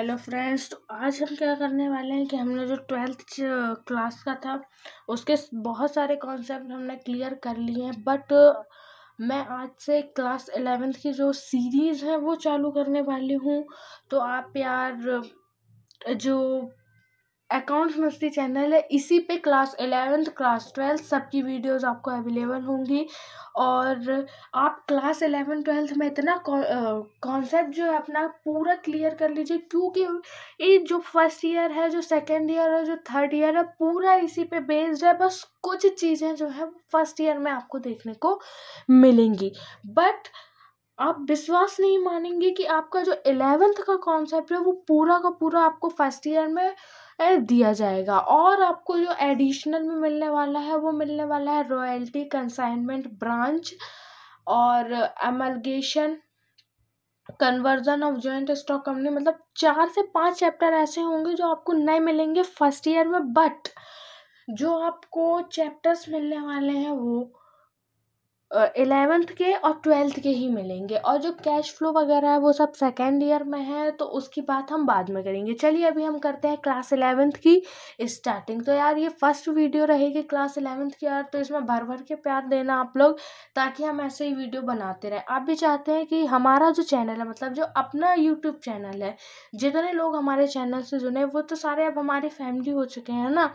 Hello friends. तो आज हम क्या करने वाले हैं कि हमने जो 12th क्लास का था उसके बहुत सारे कॉन्सेप्ट हमने क्लियर कर लिए हैं, बट मैं आज से क्लास 11th की जो सीरीज़ है वो चालू करने वाली हूँ। तो आप यार जो अकाउंट्स मस्ती चैनल है इसी पे क्लास 11th क्लास 12th सबकी वीडियोस आपको अवेलेबल होंगी। और आप क्लास 11 12 में इतना कॉन्सेप्ट जो है अपना पूरा क्लियर कर लीजिए, क्योंकि ये जो फर्स्ट ईयर है, जो सेकेंड ईयर है, जो थर्ड ईयर है, पूरा इसी पे बेस्ड है। बस कुछ चीज़ें जो है फर्स्ट ईयर में आपको देखने को मिलेंगी, बट आप विश्वास नहीं मानेंगे कि आपका जो 11th का कॉन्सेप्ट है वो पूरा का पूरा आपको फर्स्ट ईयर में दिया जाएगा। और आपको जो एडिशनल में मिलने वाला है वो मिलने वाला है रॉयल्टी, कंसाइनमेंट, ब्रांच और amalgamation, conversion of joint stock company. मतलब 4 से 5 चैप्टर ऐसे होंगे जो आपको नए मिलेंगे फर्स्ट ईयर में, बट जो आपको चैप्टर्स मिलने वाले हैं वो 11th के और 12th के ही मिलेंगे। और जो कैश फ्लो वगैरह है वो सब सेकेंड ईयर में है, तो उसकी बात हम बाद में करेंगे। चलिए अभी हम करते हैं क्लास 11th की स्टार्टिंग। तो यार ये फर्स्ट वीडियो रहेगी क्लास 11th की यार, तो इसमें भर भर के प्यार देना आप लोग, ताकि हम ऐसे ही वीडियो बनाते रहें। आप भी चाहते हैं कि हमारा जो चैनल है, मतलब जो अपना यूट्यूब चैनल है, जितने लोग हमारे चैनल से जुड़े वो तो सारे अब हमारी फैमिली हो चुके हैं ना।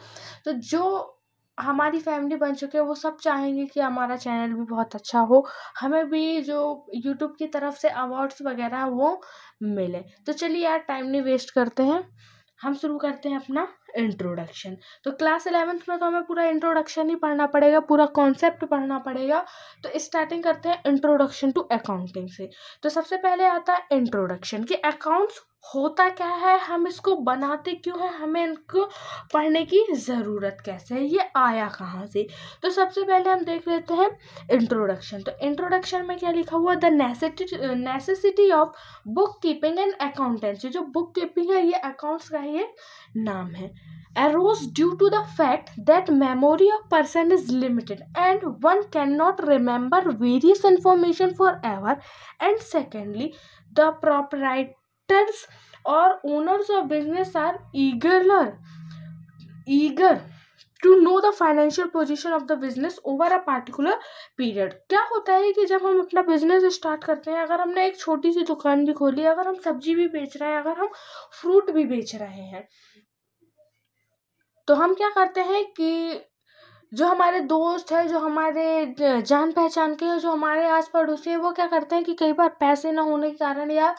तो जो हमारी फैमिली बन चुके हैं वो सब चाहेंगे कि हमारा चैनल भी बहुत अच्छा हो, हमें भी जो यूट्यूब की तरफ से अवार्ड्स वगैरह वो मिले। तो चलिए यार टाइम नहीं वेस्ट करते हैं, हम शुरू करते हैं अपना इंट्रोडक्शन। तो क्लास 11th में तो हमें पूरा इंट्रोडक्शन ही पढ़ना पड़ेगा, पूरा कॉन्सेप्ट पढ़ना पड़ेगा। तो स्टार्टिंग करते हैं इंट्रोडक्शन टू अकाउंटिंग से। तो सबसे पहले आता है इंट्रोडक्शन कि अकाउंट्स होता क्या है, हम इसको बनाते क्यों हैं, हमें इनको पढ़ने की ज़रूरत कैसे है, ये आया कहाँ से। तो सबसे पहले हम देख लेते हैं इंट्रोडक्शन। तो इंट्रोडक्शन में क्या लिखा हुआ, the necessity of book keeping and accountancy. जो बुक कीपिंग है ये अकाउंट्स का ही एक नाम है। arose due to the fact that memory of person is limited and one cannot remember various information forever, and secondly the proprietors or owners of business are eager to know the financial position of the business over a particular period। क्या होता है कि जब हम अपना business start करते हैं, अगर हमने एक छोटी सी दुकान भी खोली, अगर हम सब्जी भी बेच रहे हैं, अगर हम फ्रूट भी बेच रहे हैं, तो हम क्या करते हैं कि जो हमारे दोस्त है, जो हमारे जान पहचान के हैं, जो हमारे आस पड़ोसी है, वो क्या करते हैं कि कई बार पैसे ना होने के कारण, या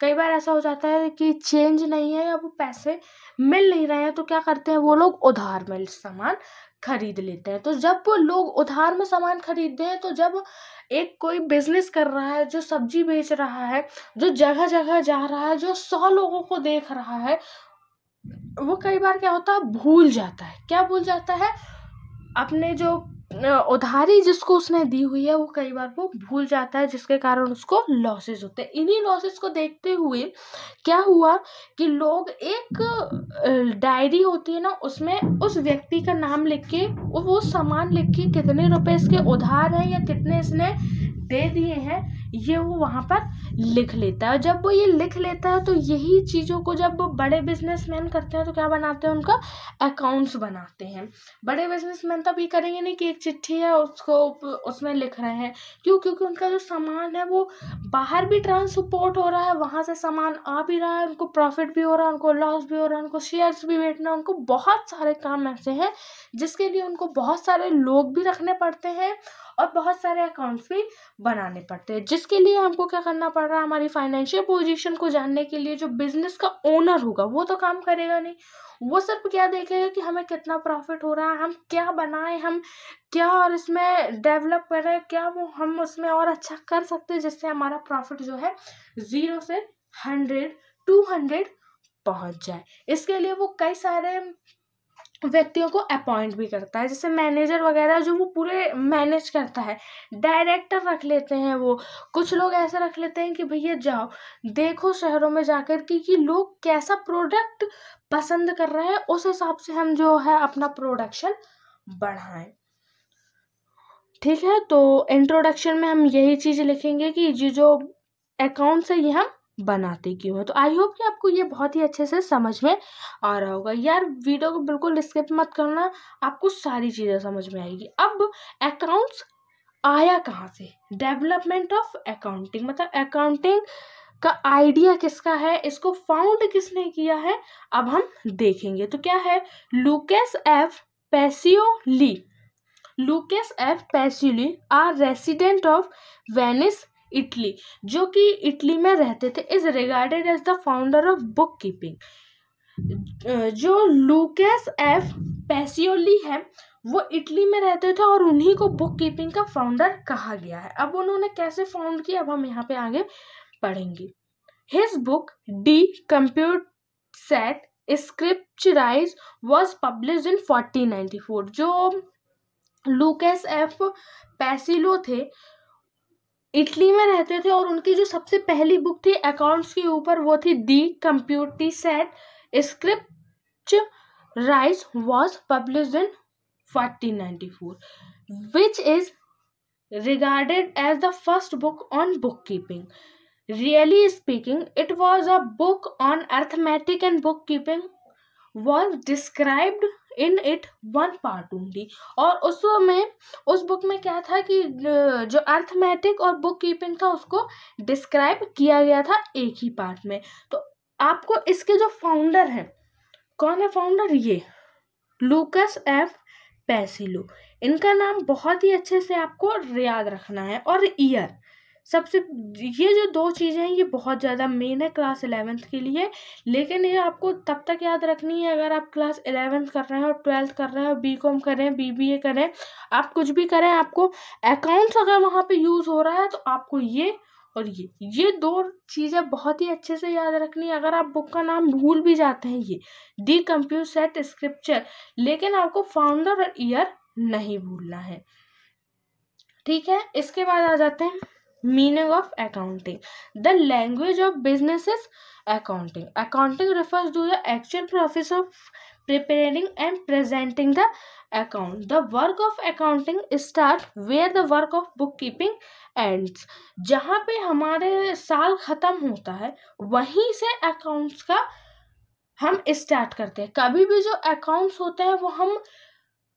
कई बार ऐसा हो जाता है कि चेंज नहीं है या वो पैसे मिल नहीं रहे हैं, तो क्या करते हैं वो लोग उधार में सामान खरीद लेते हैं। तो जब वो लोग उधार में सामान खरीदते हैं, तो जब एक कोई बिजनेस कर रहा है, जो सब्जी बेच रहा है, जो जगह जगह जा रहा है, जो 100 लोगों को देख रहा है, वो कई बार क्या होता है भूल जाता है। क्या भूल जाता है, अपने जो उधारी जिसको उसने दी हुई है वो कई बार वो भूल जाता है, जिसके कारण उसको लॉसेस होते हैं। इन्हीं लॉसेस को देखते हुए क्या हुआ कि लोग एक डायरी होती है ना, उसमें उस व्यक्ति का नाम लिख के, वो सामान लिख के, कितने रुपए इसके उधार हैं या कितने इसने दे दिए हैं, ये वो वहाँ पर लिख लेता है। जब वो ये लिख लेता है तो यही चीज़ों को जब वो बड़े बिजनेसमैन करते हैं तो क्या बनाते हैं, उनका अकाउंट्स बनाते हैं। बड़े बिजनेसमैन तब ये करेंगे नहीं कि एक चिट्ठी है उसको उसमें लिख रहे हैं, क्यों? क्योंकि उनका जो सामान है वो बाहर भी ट्रांसपोर्ट हो रहा है, वहाँ से सामान आ भी रहा है, उनको प्रॉफिट भी हो रहा है, उनको लॉस भी हो रहा है, उनको शेयर्स भी बेचना है, उनको बहुत सारे काम ऐसे हैं जिसके लिए उनको बहुत सारे लोग भी रखने पड़ते हैं और बहुत सारे अकाउंट्स भी बनाने पड़ते हैं, जिसके लिए हमको क्या करना पड़ रहा है, हमारी फाइनेंशियल पोजीशन को जानने के लिए जो बिजनेस का ओनर होगा वो तो काम करेगा नहीं, वो सिर्फ क्या देखेगा कि हमें कितना प्रॉफिट हो रहा है, हम क्या बनाएं, हम क्या और इसमें डेवलप करें, क्या वो हम उसमें और अच्छा कर सकते हैं जिससे हमारा प्रॉफिट जो है 0 से 100 200 पहुंच जाए। इसके लिए वो कई सारे व्यक्तियों को अपॉइंट भी करता है, जैसे मैनेजर वगैरह जो वो पूरे मैनेज करता है। डायरेक्टर रख लेते हैं वो, कुछ लोग ऐसे रख लेते हैं कि भैया जाओ देखो शहरों में जाकर कि लोग कैसा प्रोडक्ट पसंद कर रहे हैं, उस हिसाब से हम जो है अपना प्रोडक्शन बढ़ाएं। ठीक है, तो इंट्रोडक्शन में हम यही चीज़ लिखेंगे कि जो अकाउंट्स है ये हम बनाते क्यों है। तो आई होप कि आपको ये बहुत ही अच्छे से समझ में आ रहा होगा। यार वीडियो को बिल्कुल स्किप मत करना, आपको सारी चीज़ें समझ में आएगी। अब अकाउंट्स आया कहाँ से, डेवलपमेंट ऑफ अकाउंटिंग, मतलब अकाउंटिंग का आइडिया किसका है, इसको फाउंड किसने किया है, अब हम देखेंगे। तो क्या है, Lucas F Pacioli. Lucas F Pacioli are resident of Venice Italy, जो कि इटली में रहते थे, is regarded as the founder of book keeping. जो लुकास एफ पेसियोली है वो इटली में रहते थे और उन्हीं को बुक कीपिंग का फाउंडर कहा गया है। अब उन्होंने कैसे फाउंड किया, अब हम यहाँ पे आगे पढ़ेंगे। हिज बुक डी कंप्यूट सेट स्क्रिप्चराइज वॉज पब्लिश इन 1494। जो लुकास एफ पेसिलो थे, इटली में रहते थे और उनकी जो सबसे पहली बुक थी अकाउंट्स के ऊपर, वो थी दी कंप्यूटी सेट स्क्रिप्चराइज was published in 1494, which is regarded as the first book on bookkeeping. Really speaking, it was a book on arithmetic and bookkeeping was described in it one part only. और उसमें उस बुक में क्या था कि जो अर्थमेटिक और book keeping था उसको डिस्क्राइब किया गया था एक ही पार्ट में। तो आपको इसके जो फाउंडर हैं, कौन है फाउंडर, ये लुकास एफ पेसिलो, इनका नाम बहुत ही अच्छे से आपको याद रखना है। और ईयर, सबसे ये जो दो चीज़ें हैं ये बहुत ज़्यादा मेन है क्लास 11th के लिए, लेकिन ये आपको तब तक याद रखनी है अगर आप क्लास 11th कर रहे हो, 12th कर रहे हो, बीकॉम करें, बीबीए करें, आप कुछ भी करें, आपको अकाउंट्स अगर वहाँ पे यूज़ हो रहा है तो आपको ये और ये दो चीज़ें बहुत ही अच्छे से याद रखनी है। अगर आप बुक का नाम भूल भी जाते हैं, ये दी कंप्यूट सेट स्क्रिप्चर, लेकिन आपको फाउंडर और ईयर नहीं भूलना है, ठीक है। इसके बाद आ जाते हैं meaning of accounting. The language of business is accounting. Accounting refers to the actual process of preparing and presenting the account. The work of accounting starts where the work of bookkeeping ends. जहाँ पे हमारे साल खत्म होता है वहीं से accounts का हम स्टार्ट करते हैं। कभी भी जो अकाउंट्स होते हैं वो हम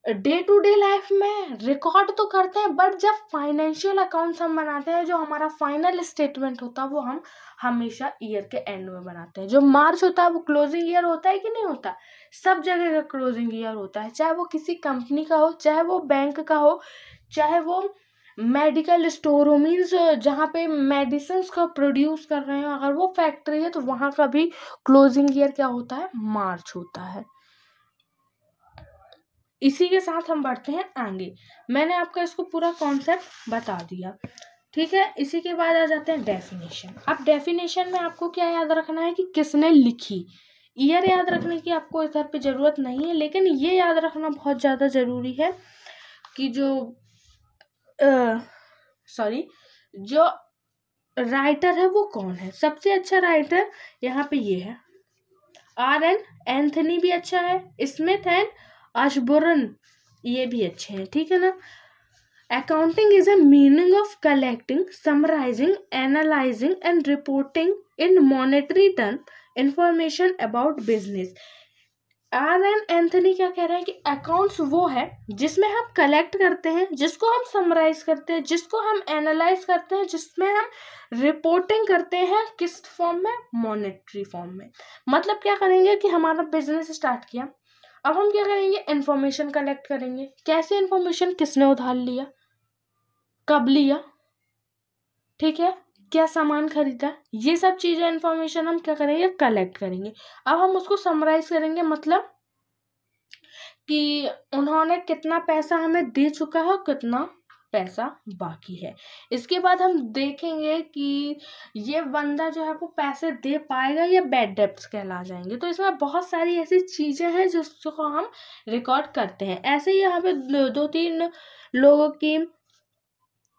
डे टू डे लाइफ में रिकॉर्ड तो करते हैं, बट जब फाइनेंशियल अकाउंट्स हम बनाते हैं, जो हमारा फाइनल स्टेटमेंट होता है वो हम हमेशा ईयर के एंड में बनाते हैं। जो मार्च होता है वो क्लोजिंग ईयर होता है कि नहीं होता, सब जगह का क्लोजिंग ईयर होता है, चाहे वो किसी कंपनी का हो, चाहे वो बैंक का हो, चाहे वो मेडिकल स्टोर हो, मीन्स जहाँ पे मेडिसिन को प्रोड्यूस कर रहे हो, अगर वो फैक्ट्री है तो वहाँ का भी क्लोजिंग ईयर क्या होता है, मार्च होता है। इसी के साथ हम बढ़ते हैं आगे। मैंने आपको इसको पूरा कॉन्सेप्ट बता दिया, ठीक है। इसी के बाद आ जाते हैं डेफिनेशन। अब डेफिनेशन में आपको क्या याद रखना है कि किसने लिखी। ईयर याद रखने की आपको इधर पे ज़रूरत नहीं है, लेकिन ये याद रखना बहुत ज़्यादा ज़रूरी है कि जो राइटर है वो कौन है। सबसे अच्छा राइटर यहाँ पे ये है, R.N. एंथनी भी अच्छा है, स्मिथ एंड ऑशबोर्न ये भी अच्छे हैं, ठीक है ना। Accounting is a meaning of collecting, summarising, analysing and reporting in monetary term information about business. R.N. Anthony क्या कह रहे हैं कि अकाउंट्स वो है जिसमें हम कलेक्ट करते हैं, जिसको हम समराइज करते हैं, जिसको हम एनालाइज करते हैं, जिसमें हम रिपोर्टिंग करते हैं, किस फॉर्म में, मॉनेटरी फॉर्म में। मतलब क्या करेंगे कि हमारा बिजनेस स्टार्ट किया, अब हम क्या करेंगे, इंफॉर्मेशन कलेक्ट करेंगे। कैसे इंफॉर्मेशन, किसने उधार लिया, कब लिया, ठीक है, क्या सामान खरीदा, ये सब चीज़ें इंफॉर्मेशन हम क्या करेंगे, कलेक्ट करेंगे। अब हम उसको समराइज करेंगे, मतलब कि उन्होंने कितना पैसा हमें दे चुका है, कितना पैसा बाकी है। इसके बाद हम देखेंगे कि ये बंदा जो है वो पैसे दे पाएगा या बैड डेब्ट्स कहला जाएंगे। तो इसमें बहुत सारी ऐसी चीज़ें हैं जिसको हम रिकॉर्ड करते हैं। ऐसे ही यहाँ पे दो तीन लोगों की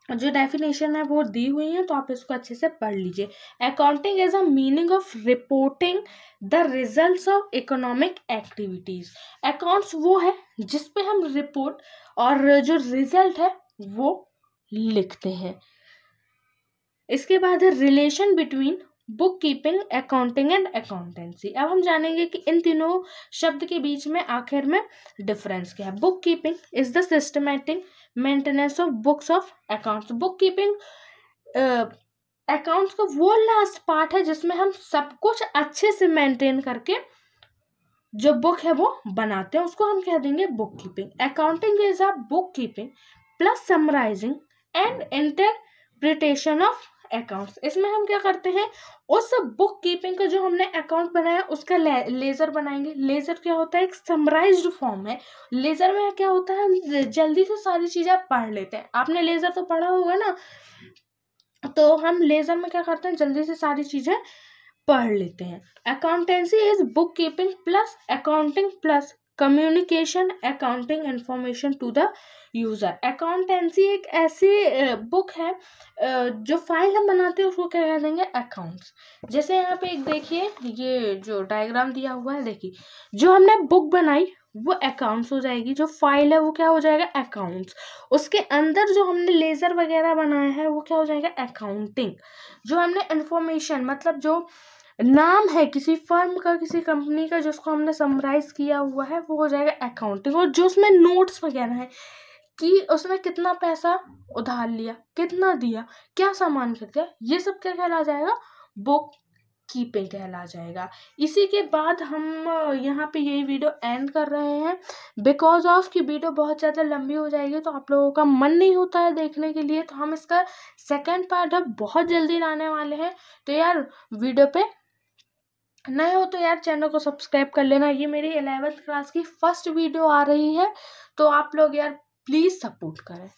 जो डेफिनेशन है वो दी हुई है, तो आप इसको अच्छे से पढ़ लीजिए। Accounting is a meaning of reporting the results of economic activities. Accounts वो है जिसपे हम रिपोर्ट और जो रिजल्ट है वो लिखते हैं। इसके बाद है relation between book keeping, accounting and accountancy. अब हम जानेंगे कि इन तीनों शब्द के बीच में आखिर में डिफरेंस क्या है। Book keeping is the systematic maintenance of books of accounts. Book keeping accounts का वो लास्ट पार्ट है जिसमें हम सब कुछ अच्छे से मेंटेन करके जो बुक है वो बनाते हैं, उसको हम कह देंगे book keeping. Accounting is a book keeping plus summarising and interpretation of accounts. इसमें हम क्या करते हैं, उस बुक कीपिंग का जो हमने अकाउंट बनाया उसका लेजर बनाएंगे। लेजर क्या होता है, एक समराइज्ड फॉर्म है। लेजर में क्या होता है, हम जल्दी से सारी चीजें पढ़ लेते हैं। आपने लेजर तो पढ़ा होगा ना, तो हम लेजर में क्या करते हैं, जल्दी से सारी चीजें पढ़ लेते हैं। Accountancy is book keeping plus accounting plus communication accounting information to the user. Accountancy एक ऐसी बुक है, जो फाइल हम बनाते हैं उसको क्या कह देंगे, अकाउंट्स। जैसे यहाँ पे एक देखिए, ये जो डायग्राम दिया हुआ है, देखिए जो हमने बुक बनाई वो अकाउंट्स हो जाएगी, जो फाइल है वो क्या हो जाएगा, अकाउंट्स। उसके अंदर जो हमने लेजर वगैरह बनाया है वो क्या हो जाएगा, अकाउंटिंग। जो हमने इंफॉर्मेशन, मतलब जो नाम है किसी फर्म का, किसी कंपनी का, जिसको हमने समराइज किया हुआ है, वो हो जाएगा अकाउंटिंग। और जो उसमें नोट्स वगैरह है कि उसमें कितना पैसा उधार लिया, कितना दिया, क्या सामान खरीदा, ये सब क्या कहला जाएगा, बुक कीपिंग कहला जाएगा। इसी के बाद हम यहाँ पे यही वीडियो एंड कर रहे हैं, बिकॉज ऑफ कि वीडियो बहुत ज़्यादा लंबी हो जाएगी तो आप लोगों का मन नहीं होता है देखने के लिए। तो हम इसका सेकंड पार्ट अब बहुत जल्दी लाने वाले हैं। तो यार वीडियो पे नए हो तो यार चैनल को सब्सक्राइब कर लेना। ये मेरी 11th क्लास की फर्स्ट वीडियो आ रही है, तो आप लोग यार प्लीज़ सपोर्ट करें।